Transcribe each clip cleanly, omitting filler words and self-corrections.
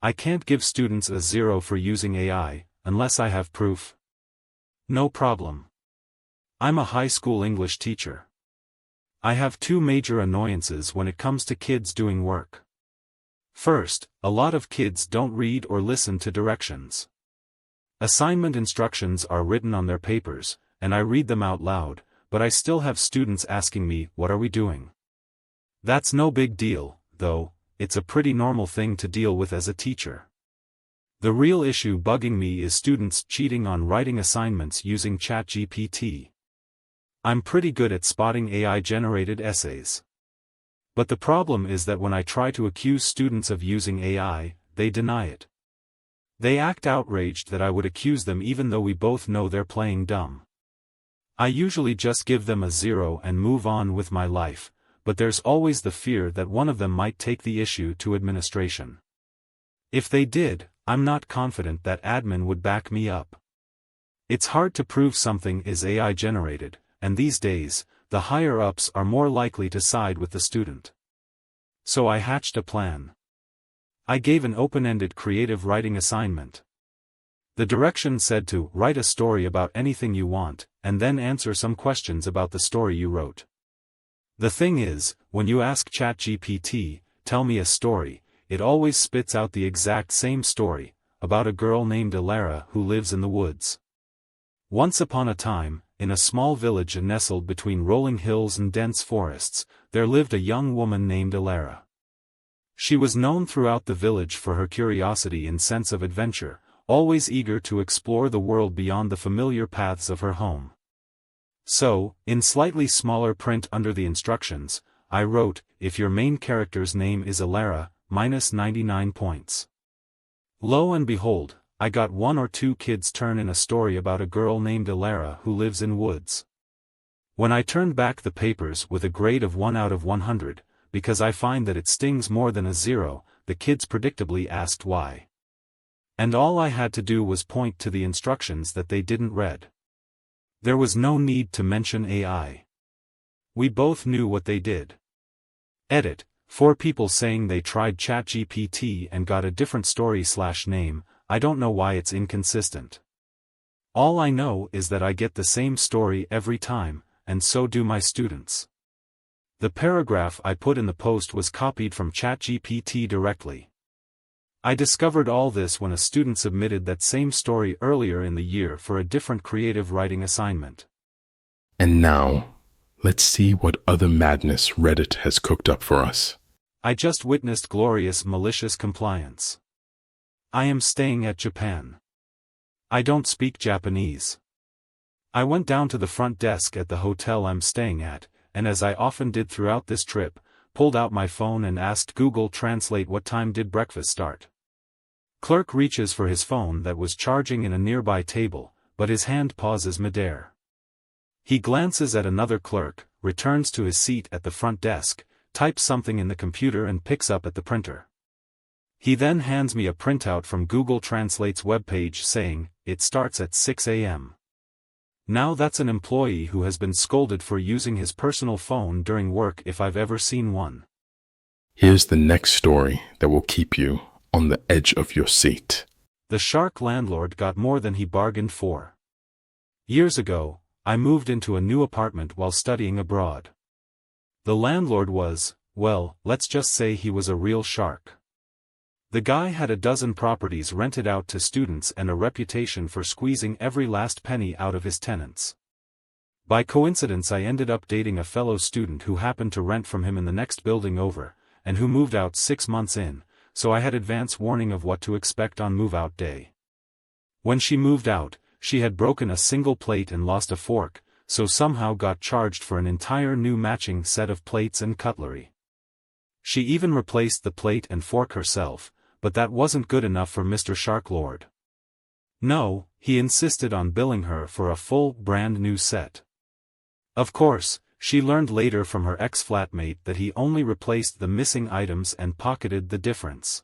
I can't give students a 0 for using AI, unless I have proof. No problem. I'm a high school English teacher. I have two major annoyances when it comes to kids doing work. First, a lot of kids don't read or listen to directions. Assignment instructions are written on their papers, and I read them out loud, but I still have students asking me, "What are we doing?" That's no big deal, though. It's a pretty normal thing to deal with as a teacher. The real issue bugging me is students cheating on writing assignments using ChatGPT. I'm pretty good at spotting AI-generated essays. But the problem is that when I try to accuse students of using AI, they deny it. They act outraged that I would accuse them even though we both know they're playing dumb. I usually just give them a 0 and move on with my life, but there's always the fear that one of them might take the issue to administration. If they did, I'm not confident that admin would back me up. It's hard to prove something is AI generated, and these days, the higher-ups are more likely to side with the student. So I hatched a plan. I gave an open-ended creative writing assignment. The direction said to write a story about anything you want, and then answer some questions about the story you wrote. The thing is, when you ask ChatGPT, "Tell me a story," it always spits out the exact same story, about a girl named Alara who lives in the woods. Once upon a time, in a small village nestled between rolling hills and dense forests, there lived a young woman named Alara. She was known throughout the village for her curiosity and sense of adventure, always eager to explore the world beyond the familiar paths of her home. So, in slightly smaller print under the instructions, I wrote, "If your main character's name is Alara, minus 99 points. Lo and behold, I got one or two kids turn in a story about a girl named Alara who lives in woods. When I turned back the papers with a grade of 1 out of 100, because I find that it stings more than a 0, the kids predictably asked why. And all I had to do was point to the instructions that they didn't read. There was no need to mention AI. We both knew what they did. Edit, 4 people saying they tried ChatGPT and got a different story/name, I don't know why it's inconsistent. All I know is that I get the same story every time, and so do my students. The paragraph I put in the post was copied from ChatGPT directly. I discovered all this when a student submitted that same story earlier in the year for a different creative writing assignment. And now, let's see what other madness Reddit has cooked up for us. I just witnessed glorious malicious compliance. I am staying at Japan. I don't speak Japanese. I went down to the front desk at the hotel I'm staying at, and as I often did throughout this trip, pulled out my phone and asked Google Translate what time did breakfast start. Clerk reaches for his phone that was charging in a nearby table, but his hand pauses midair. He glances at another clerk, returns to his seat at the front desk, types something in the computer and picks up at the printer. He then hands me a printout from Google Translate's webpage saying, "It starts at 6 a.m. Now that's an employee who has been scolded for using his personal phone during work if I've ever seen one. Here's the next story that will keep you on the edge of your seat. The shark landlord got more than he bargained for. Years ago, I moved into a new apartment while studying abroad. The landlord was, well, let's just say he was a real shark. The guy had a dozen properties rented out to students and a reputation for squeezing every last penny out of his tenants. By coincidence I ended up dating a fellow student who happened to rent from him in the next building over, and who moved out 6 months in, so I had advance warning of what to expect on move-out day. When she moved out, she had broken a single plate and lost a fork, so somehow got charged for an entire new matching set of plates and cutlery. She even replaced the plate and fork herself, but that wasn't good enough for Mr. Shark Lord. No, he insisted on billing her for a full, brand new set. Of course, she learned later from her ex-flatmate that he only replaced the missing items and pocketed the difference.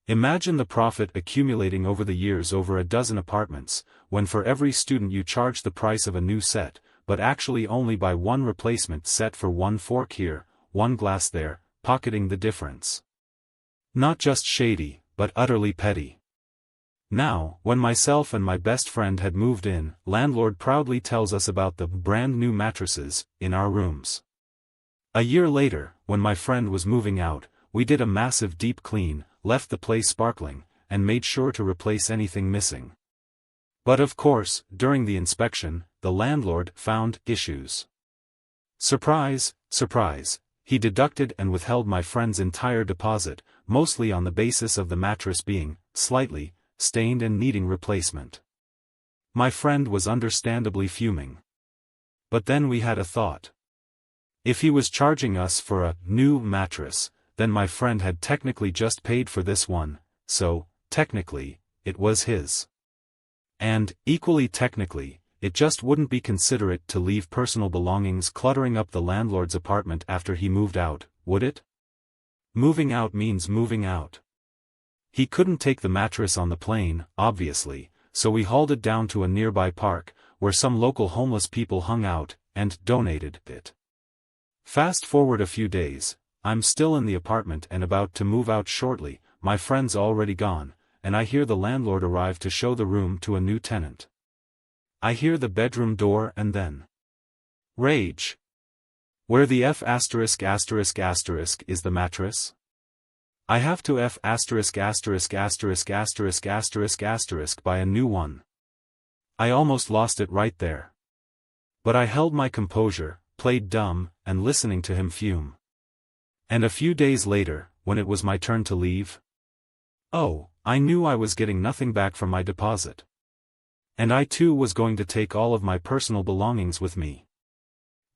Imagine the profit accumulating over the years over a dozen apartments, when for every student you charge the price of a new set, but actually only buy one replacement set for one fork here, one glass there, pocketing the difference. Not just shady, but utterly petty. Now, when myself and my best friend had moved in, landlord proudly tells us about the brand new mattresses in our rooms. A year later, when my friend was moving out, we did a massive deep clean, left the place sparkling, and made sure to replace anything missing. But of course, during the inspection, the landlord found issues. Surprise, surprise, he deducted and withheld my friend's entire deposit, mostly on the basis of the mattress being slightly stained and needing replacement. My friend was understandably fuming. But then we had a thought. If he was charging us for a new mattress, then my friend had technically just paid for this one, so, technically, it was his. And, equally technically, it just wouldn't be considerate to leave personal belongings cluttering up the landlord's apartment after he moved out, would it? Moving out means moving out. He couldn't take the mattress on the plane, obviously, so we hauled it down to a nearby park, where some local homeless people hung out, and donated it. Fast forward a few days, I'm still in the apartment and about to move out shortly, my friend's already gone, and I hear the landlord arrive to show the room to a new tenant. I hear the bedroom door and then rage. Where the F*** is the mattress? I have to F*** buy a new one. I almost lost it right there. But I held my composure, played dumb, and listening to him fume. And a few days later, when it was my turn to leave, oh, I knew I was getting nothing back from my deposit. And I too was going to take all of my personal belongings with me.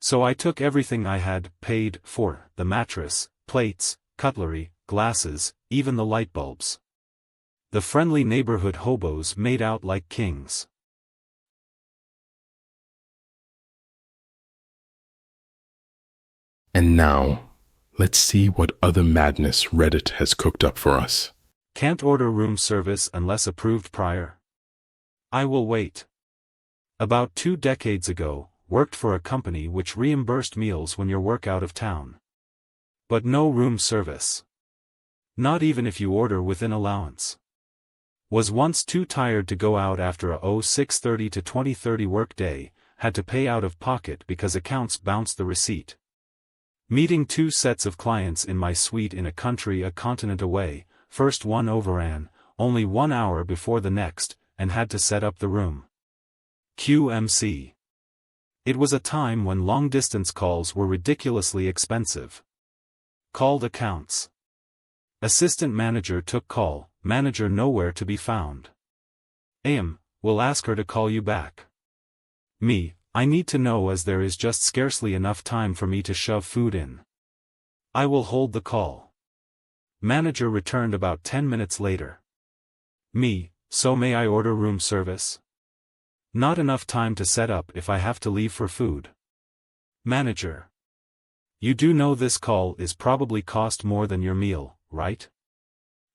So I took everything I had paid for, the mattress, plates, cutlery, glasses, even the light bulbs. The friendly neighborhood hobos made out like kings. And now, let's see what other madness Reddit has cooked up for us. Can't order room service unless approved prior. I will wait. About 2 decades ago, worked for a company which reimbursed meals when you work out of town. But no room service. Not even if you order within allowance. Was once too tired to go out after a 6:30 to 20:30 work day, had to pay out of pocket because accounts bounced the receipt. Meeting 2 sets of clients in my suite in a country a continent away, first one overran, only 1 hour before the next, and had to set up the room. QMC. It was a time when long-distance calls were ridiculously expensive. Called accounts. Assistant manager took call, manager nowhere to be found. We'll ask her to call you back. Me, I need to know as there is just scarcely enough time for me to shove food in. I will hold the call. Manager returned about 10 minutes later. Me, so may I order room service? Not enough time to set up if I have to leave for food. Manager. You do know this call is probably cost more than your meal, right?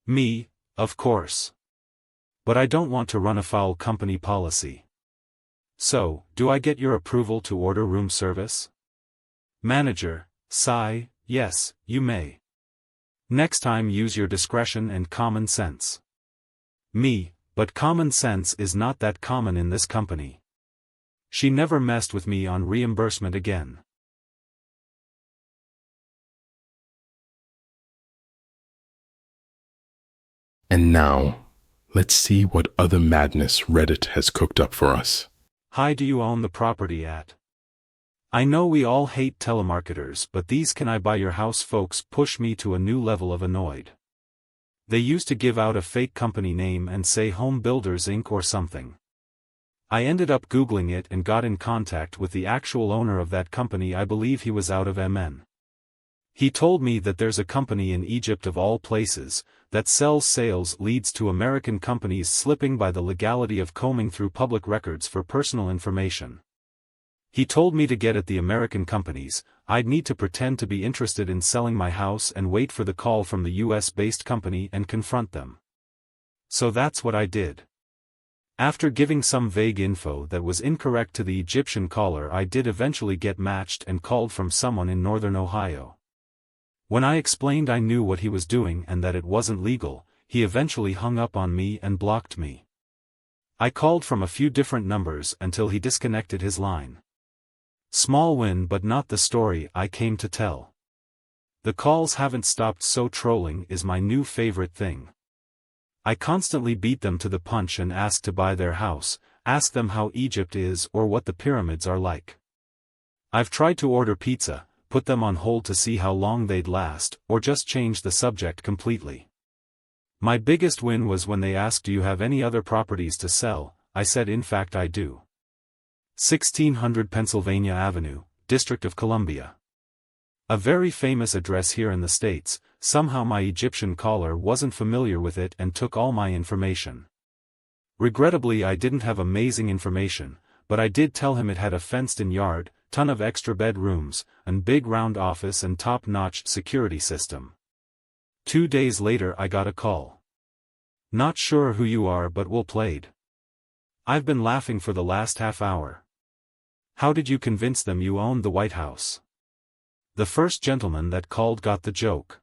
Me, of course. But I don't want to run afoul company policy. So, do I get your approval to order room service? Manager, sigh, yes, you may. Next time use your discretion and common sense. Me, but common sense is not that common in this company. She never messed with me on reimbursement again. And now, let's see what other madness Reddit has cooked up for us. Hi, do you own the property at? I know we all hate telemarketers, but these can I buy your house folks push me to a new level of annoyed. They used to give out a fake company name and say Home Builders Inc. or something. I ended up Googling it and got in contact with the actual owner of that company. I believe he was out of MN. He told me that there's a company in Egypt of all places, that sells sales leads to American companies slipping by the legality of combing through public records for personal information. He told me to get at the American companies, I'd need to pretend to be interested in selling my house and wait for the call from the US-based company and confront them. So that's what I did. After giving some vague info that was incorrect to the Egyptian caller, I did eventually get matched and called from someone in northern Ohio. When I explained I knew what he was doing and that it wasn't legal, he eventually hung up on me and blocked me. I called from a few different numbers until he disconnected his line. Small win, but not the story I came to tell. The calls haven't stopped, so trolling is my new favorite thing. I constantly beat them to the punch and ask to buy their house, ask them how Egypt is or what the pyramids are like. I've tried to order pizza, put them on hold to see how long they'd last, or just change the subject completely. My biggest win was when they asked, "Do you have any other properties to sell?" I said, "In fact I do. 1600 Pennsylvania Avenue, District of Columbia." A very famous address here in the States. Somehow my Egyptian caller wasn't familiar with it and took all my information. Regrettably, I didn't have amazing information, but I did tell him it had a fenced-in yard, ton of extra bedrooms, and big round office and top-notch security system. 2 days later I got a call. "Not sure who you are, but we'll played. I've been laughing for the last half hour. How did you convince them you owned the White House?" The first gentleman that called got the joke.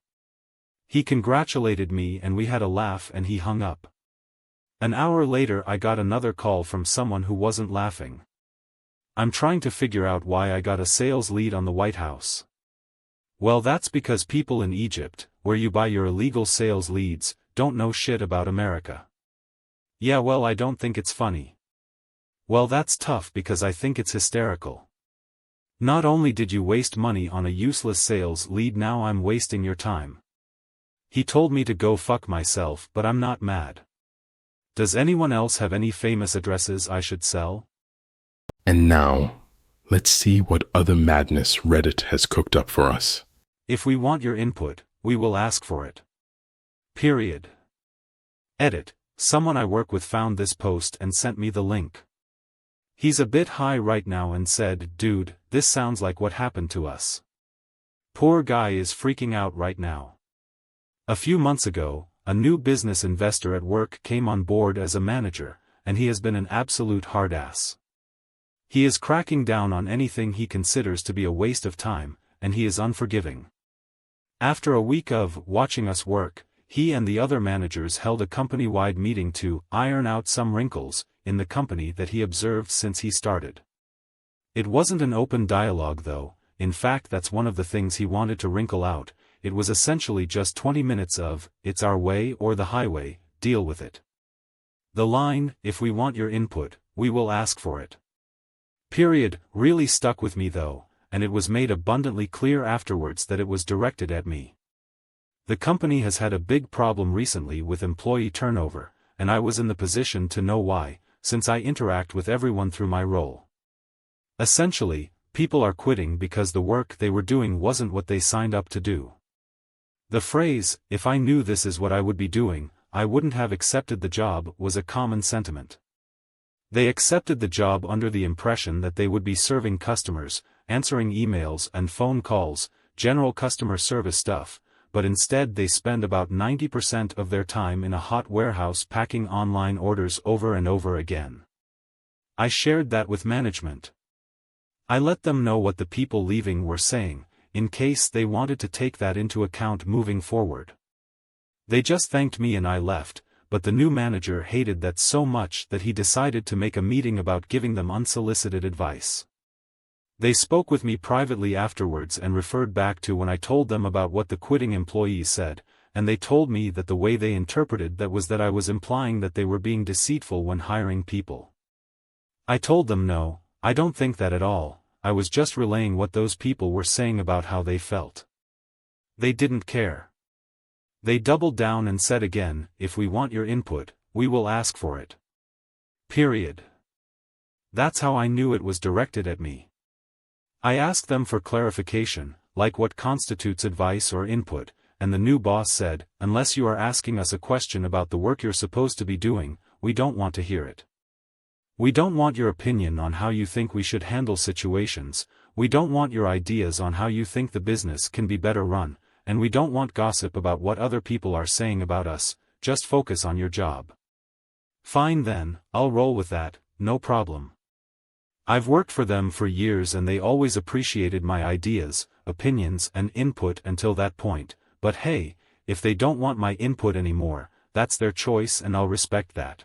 He congratulated me and we had a laugh and he hung up. An hour later I got another call from someone who wasn't laughing. "I'm trying to figure out why I got a sales lead on the White House." "Well, that's because people in Egypt, where you buy your illegal sales leads, don't know shit about America." "Yeah, well, I don't think it's funny." "Well, that's tough because I think it's hysterical. Not only did you waste money on a useless sales lead, now I'm wasting your time." He told me to go fuck myself, but I'm not mad. Does anyone else have any famous addresses I should sell? And now, let's see what other madness Reddit has cooked up for us. If we want your input, we will ask for it. Period. Edit. Someone I work with found this post and sent me the link. He's a bit high right now and said, "Dude, this sounds like what happened to us." Poor guy is freaking out right now. A few months ago, a new business investor at work came on board as a manager, and he has been an absolute hard ass. He is cracking down on anything he considers to be a waste of time, and he is unforgiving. After a week of watching us work, he and the other managers held a company-wide meeting to iron out some wrinkles in the company that he observed since he started. It wasn't an open dialogue though. In fact, that's one of the things he wanted to wrinkle out. It was essentially just 20 minutes of, "It's our way or the highway, deal with it." The line, "If we want your input, we will ask for it." Period, really stuck with me though, and it was made abundantly clear afterwards that it was directed at me. The company has had a big problem recently with employee turnover, and I was in the position to know why, since I interact with everyone through my role. Essentially, people are quitting because the work they were doing wasn't what they signed up to do. The phrase, "If I knew this is what I would be doing, I wouldn't have accepted the job," was a common sentiment. They accepted the job under the impression that they would be serving customers, answering emails and phone calls, general customer service stuff, but instead they spend about 90% of their time in a hot warehouse packing online orders over and over again. I shared that with management. I let them know what the people leaving were saying, in case they wanted to take that into account moving forward. They just thanked me and I left, but the new manager hated that so much that he decided to make a meeting about giving them unsolicited advice. They spoke with me privately afterwards and referred back to when I told them about what the quitting employees said, and they told me that the way they interpreted that was that I was implying that they were being deceitful when hiring people. I told them no, I don't think that at all. I was just relaying what those people were saying about how they felt. They didn't care. They doubled down and said again, "If we want your input, we will ask for it." Period. That's how I knew it was directed at me. I asked them for clarification, like what constitutes advice or input, and the new boss said, "Unless you are asking us a question about the work you're supposed to be doing, we don't want to hear it. We don't want your opinion on how you think we should handle situations, we don't want your ideas on how you think the business can be better run, and we don't want gossip about what other people are saying about us, just focus on your job." Fine then, I'll roll with that, no problem. I've worked for them for years and they always appreciated my ideas, opinions and input until that point, but hey, if they don't want my input anymore, that's their choice and I'll respect that.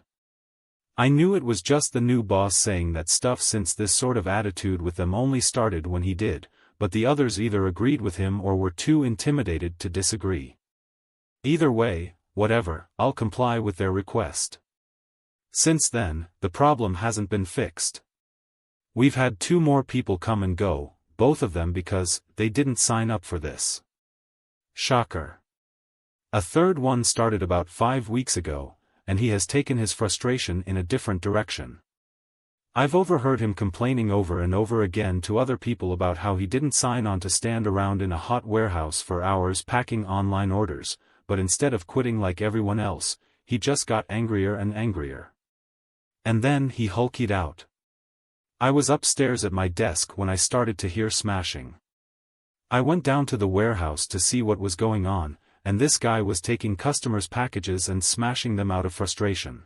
I knew it was just the new boss saying that stuff since this sort of attitude with them only started when he did, but the others either agreed with him or were too intimidated to disagree. Either way, whatever, I'll comply with their request. Since then, the problem hasn't been fixed. We've had 2 more people come and go, both of them because they didn't sign up for this. Shocker. A third one started about 5 weeks ago, and he has taken his frustration in a different direction. I've overheard him complaining over and over again to other people about how he didn't sign on to stand around in a hot warehouse for hours packing online orders, but instead of quitting like everyone else, he just got angrier and angrier. And then he hulked out. I was upstairs at my desk when I started to hear smashing. I went down to the warehouse to see what was going on, and this guy was taking customers' packages and smashing them out of frustration.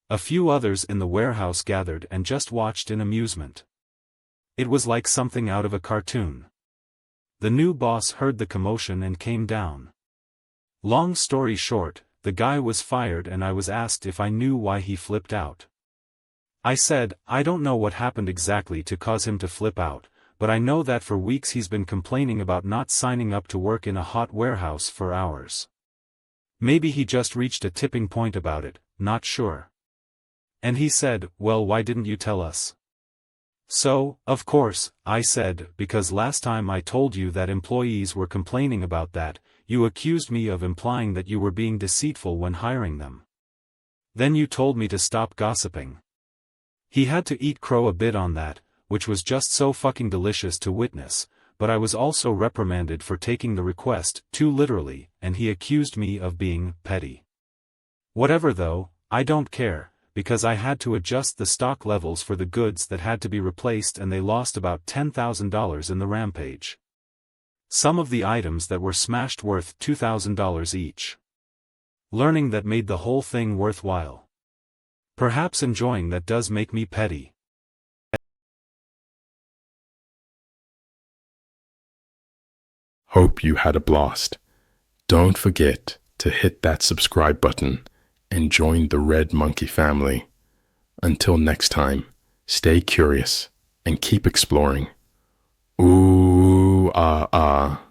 A few others in the warehouse gathered and just watched in amusement. It was like something out of a cartoon. The new boss heard the commotion and came down. Long story short, the guy was fired and I was asked if I knew why he flipped out. I said, I don't know what happened exactly to cause him to flip out, but I know that for weeks he's been complaining about not signing up to work in a hot warehouse for hours. Maybe he just reached a tipping point about it, not sure. And he said, well, why didn't you tell us? So, of course, I said, because last time I told you that employees were complaining about that, you accused me of implying that you were being deceitful when hiring them. Then you told me to stop gossiping. He had to eat crow a bit on that, which was just so fucking delicious to witness, but I was also reprimanded for taking the request too literally, and he accused me of being petty. Whatever though, I don't care, because I had to adjust the stock levels for the goods that had to be replaced and they lost about $10,000 in the rampage. Some of the items that were smashed worth $2,000 each. Learning that made the whole thing worthwhile. Perhaps enjoying that does make me petty. Hope you had a blast. Don't forget to hit that subscribe button and join the Red Monkey family. Until next time, stay curious and keep exploring. Ooh, ah, ah.